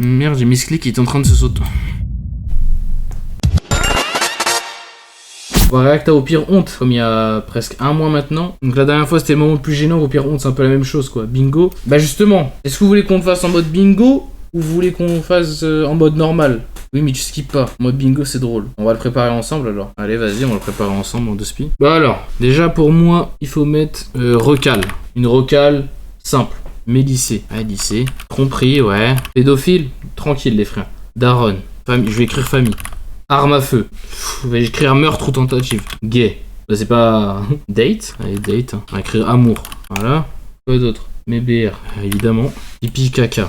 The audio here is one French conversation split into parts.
Merde, j'ai misclick, il est en train de se sauter. On va réacter au pire honte, comme il y a presque un mois maintenant. Donc la dernière fois c'était le moment le plus gênant, au pire honte c'est un peu la même chose quoi. Bingo. Bah justement, est-ce que vous voulez qu'on le fasse en mode bingo ou vous voulez qu'on le fasse en mode normal? Oui mais tu skippes pas, en mode bingo c'est drôle. On va le préparer ensemble alors. Allez vas-y, on va le préparer ensemble en 2 spi. Bah alors, déjà pour moi, il faut mettre recale. Une recale simple. Médicée. Ah lycée. Tromperie, ouais. Pédophile, tranquille les frères. Daronne. Famille, je vais écrire famille. Arme à feu. Je vais écrire meurtre ou tentative. Gay. Bah, c'est pas... Date. Allez, date. On va écrire amour. Voilà. Quoi d'autre? Mébr. Évidemment. Pipi caca.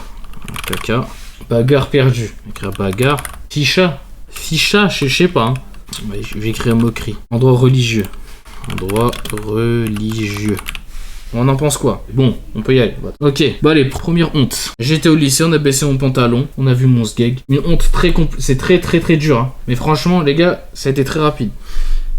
Caca. Bagarre perdue. On va écrire bagarre. Ficha. Ficha, je sais pas. Hein. Bah, je vais écrire moquerie. Endroit religieux. Endroit religieux. On en pense quoi? Bon, on peut y aller. Ok, bah allez, première honte. J'étais au lycée, on a baissé mon pantalon, on a vu mon sgeg. Une honte c'est très dur, hein. Mais franchement, les gars, ça a été très rapide.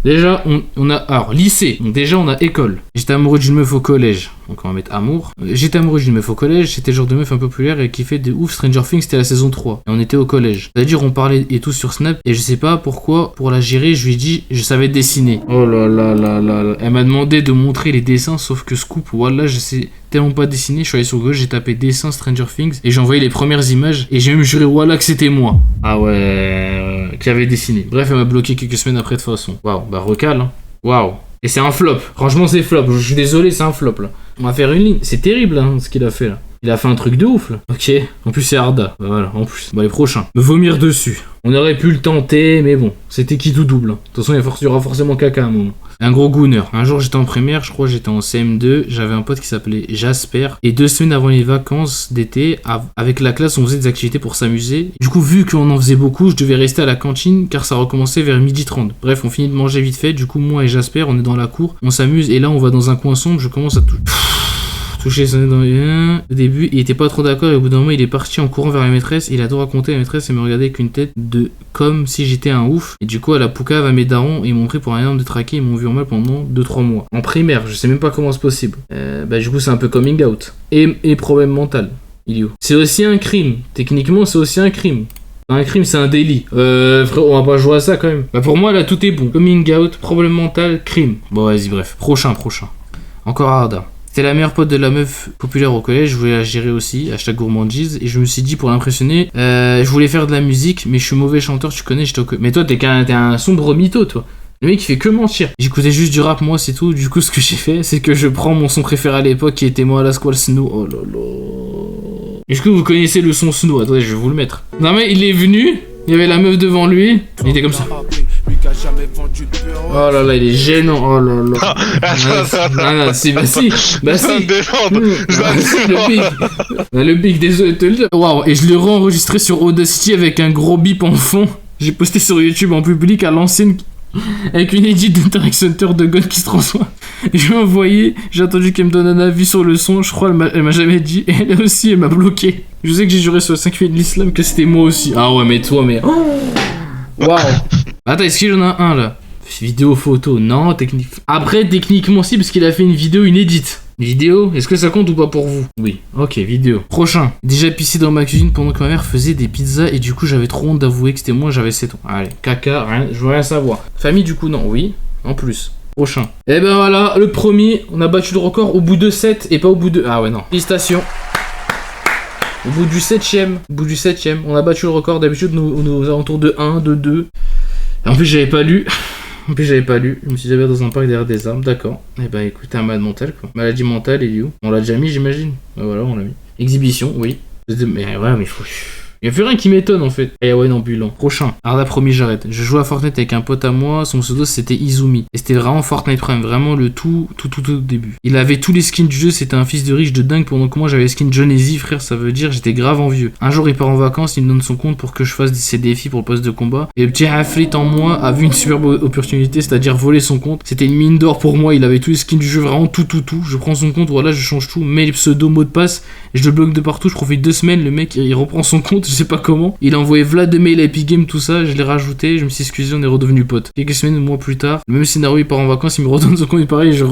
Déjà, on a... Alors, lycée. Donc déjà, on a école. J'étais amoureux d'une meuf au collège. Donc on va mettre amour. J'étais amoureux d'une meuf au collège. C'était le genre de meuf un peu populaire et qui fait de ouf. Stranger Things, c'était la saison 3. Et on était au collège. C'est-à-dire, on parlait et tout sur Snap. Et je sais pas pourquoi, pour la gérer, je lui ai dit, je savais dessiner. Oh là là là là là. Elle m'a demandé de montrer les dessins, sauf que scoop, voilà, je sais tellement pas dessiner. Je suis allé sur Google, j'ai tapé dessin Stranger Things. Et j'ai envoyé les premières images. Et j'ai même juré, voilà, que c'était moi. Ah ouais, qui avait dessiné. Bref, elle m'a bloqué quelques semaines après de toute façon. Waouh, bah recale, hein. Waouh. Et c'est un flop. Franchement, c'est flop. Je suis désolé, c'est un flop là. On va faire une ligne. C'est terrible hein, ce qu'il a fait là. Il a fait un truc de ouf là. Ok. En plus, c'est Arda. Bah, voilà, en plus. Bon, les prochains. Me vomir dessus. On aurait pu le tenter, mais bon. C'était qui tout double. Hein. De toute façon, il y aura forcément caca à un moment. Un gros gooner. Un jour, j'étais en primaire, je crois que j'étais en CM2. J'avais un pote qui s'appelait Jasper. Et 2 semaines avant les vacances d'été, avec la classe, on faisait des activités pour s'amuser. Du coup, vu qu'on en faisait beaucoup, je devais rester à la cantine car ça recommençait vers 12h30. Bref, on finit de manger vite fait. Du coup, moi et Jasper, on est dans la cour, on s'amuse. Et là, on va dans un coin sombre. Je commence à toucher son nez dans les... Au début, il était pas trop d'accord et au bout d'un moment, il est parti en courant vers la maîtresse. Il a tout raconté. La maîtresse, elle me regardait avec une tête de comme si j'étais un ouf. Et du coup, à la poucave à mes darons, ils m'ont pris pour un énorme de traqué. Ils m'ont vu en mal pendant 2-3 mois. En primaire, je sais même pas comment c'est possible. Bah, du coup, c'est un peu coming out. Et problème mental. Idiot. C'est aussi un crime. Techniquement, c'est aussi un crime. Un crime, c'est un délit. Frère, on va pas jouer à ça quand même. Bah, pour moi, là, tout est bon. Coming out, problème mental, crime. Bon, vas-y, bref. Prochain. Encore Arda. C'était la meilleure pote de la meuf populaire au collège, je voulais la gérer aussi, hashtag gourmandise, et je me suis dit pour l'impressionner, je voulais faire de la musique, mais je suis mauvais chanteur, tu connais, mais toi t'es un sombre mytho toi. Le mec il fait que mentir. J'écoutais juste du rap moi c'est tout, du coup ce que j'ai fait c'est que je prends mon son préféré à l'époque qui était moi à la Squall Snow, oh là là. Est-ce que vous connaissez le son Snow? Attendez je vais vous le mettre. Non mais il est venu, il y avait la meuf devant lui, il était comme ça. Oh là là, il est gênant. Oh là là. Non, si. Le big, désolé de te le dire. Waouh, et je l'ai re-enregistré sur Audacity avec un gros bip en fond. J'ai posté sur YouTube en public à l'ancienne avec une edit d'Interact Center de God qui se transforme. Et je lui ai envoyé, j'ai attendu qu'elle me donne un avis sur le son, je crois elle m'a jamais dit, et elle aussi elle m'a bloqué. Je sais que j'ai juré sur le 5 de l'islam que c'était moi aussi. Ah ouais mais toi mais... Waouh. Attends, est-ce qu'il y en a un là? Vidéo, photo, non, technique. Après, techniquement si, parce qu'il a fait une vidéo inédite. Vidéo, est-ce que ça compte ou pas pour vous? Oui, ok, vidéo. Prochain. Déjà pissé dans ma cuisine pendant que ma mère faisait des pizzas et du coup j'avais trop honte d'avouer que c'était moi, j'avais 7 ans. Allez, caca, rien, je veux rien savoir. Famille du coup non, oui, en plus. Prochain. Et ben voilà, le premier, on a battu le record au bout de 7 et pas au bout de... Ah ouais non. Félicitations. Au bout du 7ème, on a battu le record. D'habitude, nous aux alentours de 1, de 2. Et en plus, j'avais pas lu. Je me suis déjà dans un parc derrière des arbres. D'accord. Eh ben, écoutez, un malade mental, quoi. Maladie mentale, il est où? On l'a déjà mis, j'imagine. Ben voilà, on l'a mis. Exhibition, oui. Mais ouais, mais il faut... Il n'y a plus rien qui m'étonne en fait. Et ouais, ambulant. Prochain. Arda, promis, j'arrête. Je jouais à Fortnite avec un pote à moi. Son pseudo c'était Izumi. Et c'était vraiment Fortnite Prime. Vraiment le tout début. Il avait tous les skins du jeu. C'était un fils de riche de dingue. Pendant que moi j'avais skin John Easy, frère. Ça veut dire j'étais grave envieux. Un jour il part en vacances. Il me donne son compte pour que je fasse ses défis pour le poste de combat. Et le petit Afrit en moi a vu une superbe opportunité. C'est-à-dire voler son compte. C'était une mine d'or pour moi. Il avait tous les skins du jeu. Vraiment tout. Je prends son compte. Voilà, je change tout. Mets les pseudo, mot de passe. Et je le bloque de partout. Je profite 2 semaines. Le mec il reprend son compte. Je sais pas comment. Il a envoyé Vlad de mail à Epic Games, tout ça, je l'ai rajouté, je me suis excusé, on est redevenu potes. Quelques semaines, mois plus tard, le même scénario, il part en vacances, il me redonne son compte, et pareil, je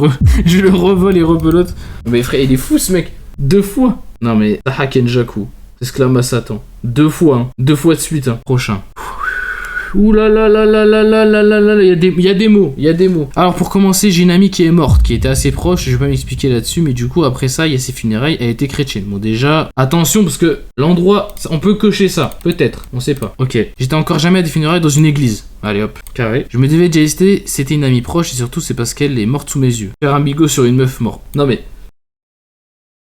le revole et rebelote. Mais frère, il est fou ce mec, 2 fois. Non mais, Hakenjaku, Exclame à Satan. 2 fois, hein. 2 fois de suite, hein. Prochain. Ouh là là là là là là là là là, il y a des mots, il y a des mots. Alors pour commencer, j'ai une amie qui est morte, qui était assez proche, je vais pas m'expliquer là-dessus, mais du coup après ça, il y a ses funérailles, elle était chrétienne. Bon déjà, attention parce que l'endroit, on peut cocher ça, peut-être, on sait pas. Ok, j'étais encore jamais à des funérailles dans une église. Allez hop, carré. Je me devais déjà hésiter, c'était une amie proche et surtout c'est parce qu'elle est morte sous mes yeux. Faire un bigot sur une meuf morte. Non mais...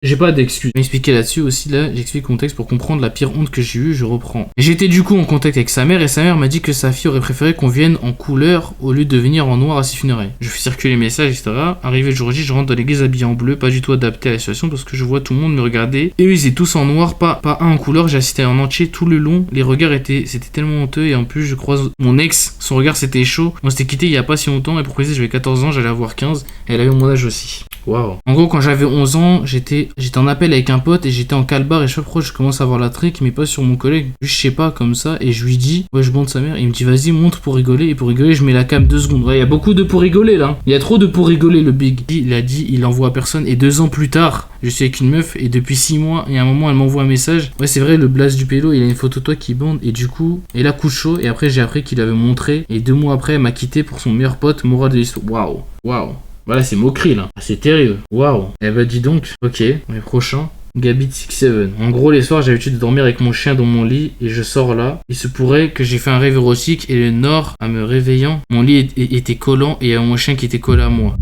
J'ai pas d'excuses. Je vais m'expliquer là-dessus aussi, là, j'explique le contexte pour comprendre la pire honte que j'ai eue, je reprends. J'étais du coup en contact avec sa mère et sa mère m'a dit que sa fille aurait préféré qu'on vienne en couleur au lieu de venir en noir à ses funérailles. Je fais circuler les messages, etc. Arrivé le jour J, je rentre dans l'église habillé en bleu, pas du tout adapté à la situation parce que je vois tout le monde me regarder. Et eux, ils étaient tous en noir, pas un en couleur, j'ai assisté en entier tout le long. Les regards c'était tellement honteux et en plus, je croise mon ex, son regard c'était chaud. On s'était quitté il y a pas si longtemps et pour préciser, j'avais 14 ans, j'allais avoir 15 et elle avait mon âge aussi. Waouh. En gros, quand j'avais 11 ans, j'étais en appel avec un pote et j'étais en calbar et chaque fois je commence à avoir la trique mais pas sur mon collègue, je sais pas comme ça et je lui dis ouais je bande sa mère et il me dit vas-y montre pour rigoler et pour rigoler je mets la cam 2 secondes. Ouais il y a beaucoup de pour rigoler là, il y a trop de pour rigoler le big. Il a dit il envoie à personne et 2 ans plus tard je suis avec une meuf et depuis 6 mois et à un moment elle m'envoie un message ouais c'est vrai le blast du pélo il a une photo de toi qui bande et du coup et là coup chaud et après j'ai appris qu'il avait montré et 2 mois après elle m'a quitté pour son meilleur pote moral de l'histoire. Waouh. Voilà, c'est moquerie là. Ah, c'est terrible. Waouh. Eh bah, dis donc. Ok, les prochains. Gabit 67. En gros, les soirs, j'ai l'habitude de dormir avec mon chien dans mon lit et je sors là. Il se pourrait que j'ai fait un rêve érotique et le nord, en me réveillant, mon lit était collant et il y a mon chien qui était collé à moi.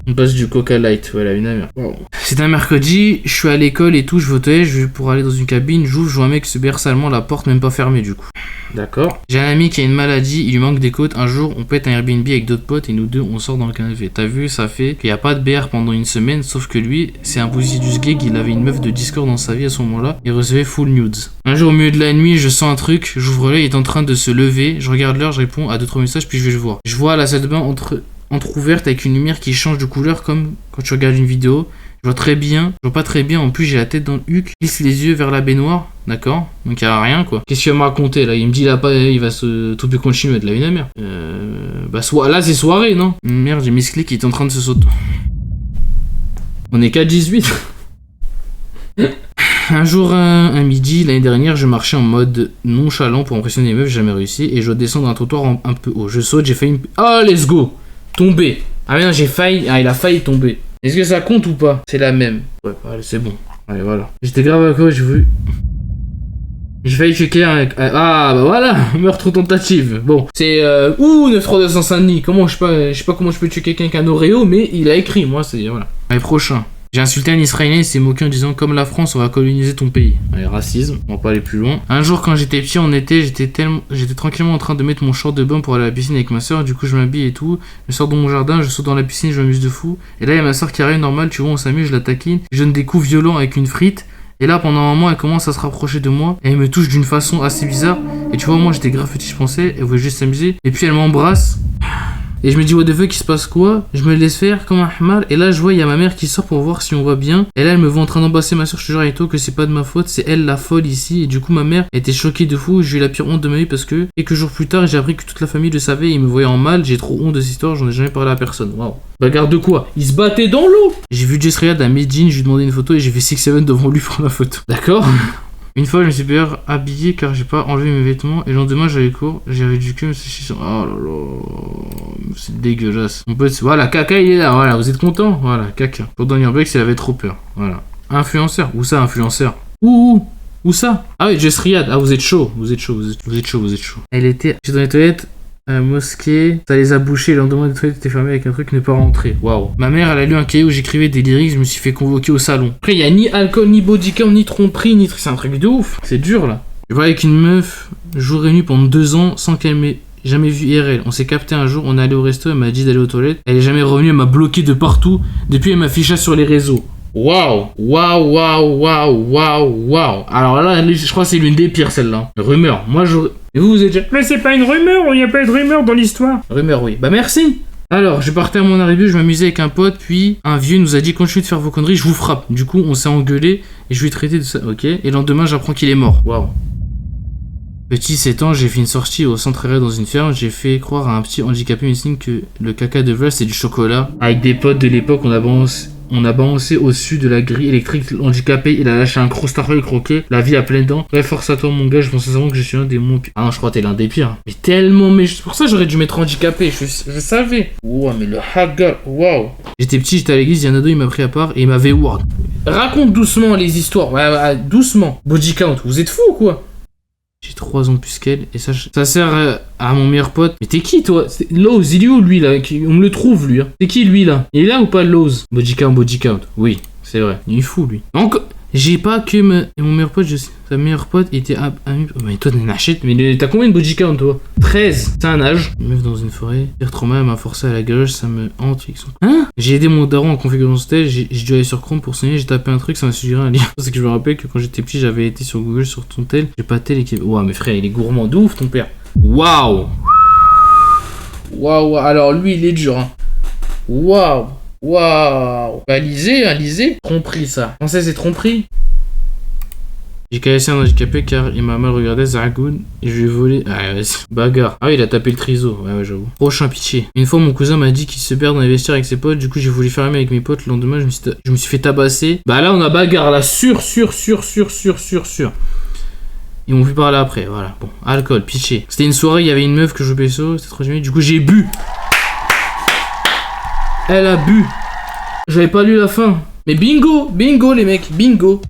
On passe du Coca Light, voilà, une amère. Wow. C'est un mercredi, je suis à l'école et tout, je vais aux toilettes, pour aller dans une cabine, j'ouvre, je vois un mec se berce salement, la porte même pas fermée du coup. D'accord. J'ai un ami qui a une maladie, il lui manque des côtes, un jour on pète un Airbnb avec d'autres potes et nous deux on sort dans le canapé. T'as vu, ça fait qu'il n'y a pas de BR pendant une semaine, sauf que lui, c'est un boussidus gay, il avait une meuf de Discord dans sa vie à ce moment-là, il recevait full nudes. Un jour au milieu de la nuit, je sens un truc, j'ouvre l'œil, il est en train de se lever, je regarde l'heure, je réponds à 2-3 messages puis je vais le voir. Je vois la salle de bain entrouverte avec une lumière qui change de couleur comme quand tu regardes une vidéo. Je vois très bien, je vois pas très bien, en plus j'ai la tête dans le huc, je glisse les yeux vers la baignoire, d'accord. Donc il y a rien quoi. Qu'est-ce qu'il va me raconter là? Il me dit là pas, il va se tout peut continuer de la une merde. Bah là c'est soirée non? Merde, j'ai mis ce clic qui est en train de se sauter. On est qu'à 18. Un jour, un midi, l'année dernière, je marchais en mode nonchalant pour impressionner les meufs, j'ai jamais réussi, et je descends d'un trottoir un peu haut. Je saute, j'ai failli... Oh, let's go! Tomber. Ah mais non, j'ai failli... Ah, il a failli tomber. Est-ce que ça compte ou pas? C'est la même. Ouais, allez, c'est bon. Allez, voilà. J'étais grave à quoi, j'ai failli checker avec... Ah, bah voilà. Meurtre ou tentative. Bon, c'est... Ouh, 93200 Saint-Denis. Comment, je sais pas comment je peux tuer quelqu'un avec un Oreo, mais il a écrit, moi, c'est... Voilà. Allez, prochain. J'ai insulté un Israélien et s'est moqué en disant comme la France on va coloniser ton pays. Allez, racisme, on va pas aller plus loin. Un jour quand j'étais petit en été, j'étais tranquillement en train de mettre mon short de bain pour aller à la piscine avec ma soeur. Du coup je m'habille et tout. Je sors dans mon jardin, je saute dans la piscine, je m'amuse de fou. Et là il y a ma soeur qui arrive normal, tu vois on s'amuse, je la taquine. Je donne des coups violents avec une frite. Et là pendant un moment elle commence à se rapprocher de moi. Et elle me touche d'une façon assez bizarre. Et tu vois moi j'étais grave petit je pensais, elle voulait juste s'amuser. Et puis elle m'embrasse. Et je me dis what the fuck il se passe quoi? Je me laisse faire comme un hamar. Et là je vois il y a ma mère qui sort pour voir si on va bien. Et là elle me voit en train d'embrasser ma soeur. Je te jure Aito que c'est pas de ma faute, c'est elle la folle ici. Et du coup ma mère était choquée de fou. J'ai eu la pire honte de ma vie parce que quelques jours plus tard j'ai appris que toute la famille le savait et ils me voyaient en mal. J'ai trop honte de cette histoire, j'en ai jamais parlé à personne. Waouh. Regarde de quoi? Il se battait dans l'eau. J'ai vu Jess Riyad à Medellin, je lui ai demandé une photo et j'ai fait 6-7 devant lui pour la photo. D'accord. Une fois, je me suis bien habillé car j'ai pas enlevé mes vêtements et le lendemain j'avais cours, j'avais du cul, oh là là, c'est dégueulasse. On peut... Voilà, caca il est là, voilà, vous êtes content? Voilà, caca. Pour Daniel Beck, il avait trop peur, voilà. Influenceur, où ça, influenceur? Où ça? Ah oui, Jess Riyad, ah vous êtes chaud, vous êtes chaud. Elle était, j'étais dans les toilettes. Mosquée, ça les a bouchés, le lendemain des toilettes était fermé avec un truc ne pas rentrer. Waouh. Ma mère elle a lu un cahier où j'écrivais des lyrics, je me suis fait convoquer au salon. Après il y a ni alcool, ni bodycam, ni tromperie, ni truc, c'est un truc de ouf. C'est dur là. Je vais avec une meuf jour et nuit pendant 2 ans sans qu'elle m'ait jamais vu IRL. On s'est capté un jour, on est allé au resto, elle m'a dit d'aller aux toilettes. Elle est jamais revenue, elle m'a bloqué de partout. Depuis elle m'afficha sur les réseaux. Waouh. Alors là, je crois que c'est l'une des pires celle-là. Rumeur. Moi je... Et vous êtes déjà... Mais c'est pas une rumeur, il n'y a pas eu de rumeur dans l'histoire. Rumeur, oui. Bah merci. Alors, je partais à mon arrivée, je m'amusais avec un pote, puis un vieux nous a dit continuez de faire vos conneries, je vous frappe. Du coup, on s'est engueulé et je lui ai traité de ça. Ok. Et le lendemain, j'apprends qu'il est mort. Waouh. Petit 7 ans, j'ai fait une sortie au centre aéré dans une ferme, j'ai fait croire à un petit handicapé médecine que le caca de vache c'est du chocolat. Avec des potes de l'époque, on a balancé On a balancé au-dessus de la grille électrique handicapé. Il a lâché un gros starfall croqué. La vie à pleines dents. Ouais, force à toi, mon gars. Je pense sincèrement que je suis un des moins pires. Ah non, je crois que t'es l'un des pires. Mais tellement méchant. Pour ça, j'aurais dû mettre handicapé. Je savais. Wow, mais le haga. Waouh. J'étais petit, j'étais à l'église. Il y en a deux, il m'a pris à part et il m'avait ward. Raconte doucement les histoires. Ouais, doucement. Body count. Vous êtes fous ou quoi? J'ai 3 ans de plus qu'elle et ça sert à mon meilleur pote. Mais t'es qui toi? Lowe's, il est où lui là? On me le trouve lui. Hein. C'est qui lui là? Il est là ou pas Lowe's? Body count. Oui, c'est vrai. Il est fou lui. Donc, j'ai pas que mon meilleur pote, sa meilleure pote était ami. Oh, mais toi t'en achètes. Mais t'as combien de body count toi? 13. C'est un âge. Une meuf dans une forêt. Pire trauma, elle m'a forcé à la gueule, ça me hante. Hein? J'ai aidé mon daron en configuration stage. J'ai dû aller sur Chrome pour signer. J'ai tapé un truc, ça m'a suggéré un lien. C'est que je me rappelle que quand j'étais petit, j'avais été sur Google sur ton tel. J'ai pas tel équipe. Ouah, mais frère, il est gourmand de ouf ton père. Waouh. Waouh. Alors lui, il est dur. Hein. Waouh. Waouh. Bah, lisez. Tromperie ça. Français, c'est tromperie. J'ai cassé un handicapé car il m'a mal regardé, Zargoun, et je lui ai volé. Ah, vas-y. Bagarre. Ah oui, il a tapé le triso. Ouais, j'avoue. Prochain pitié. Une fois, mon cousin m'a dit qu'il se perd dans les vestiaires avec ses potes. Du coup, j'ai voulu fermer avec mes potes. Le lendemain, je me suis fait tabasser. Bah là, on a bagarre. Là, sûr. Ils m'ont vu parler après. Voilà. Bon, alcool, pitié. C'était une soirée, il y avait une meuf que je pécho. C'était trop génial. Du coup, j'ai bu. Elle a bu. J'avais pas lu la fin. Mais bingo les mecs, bingo.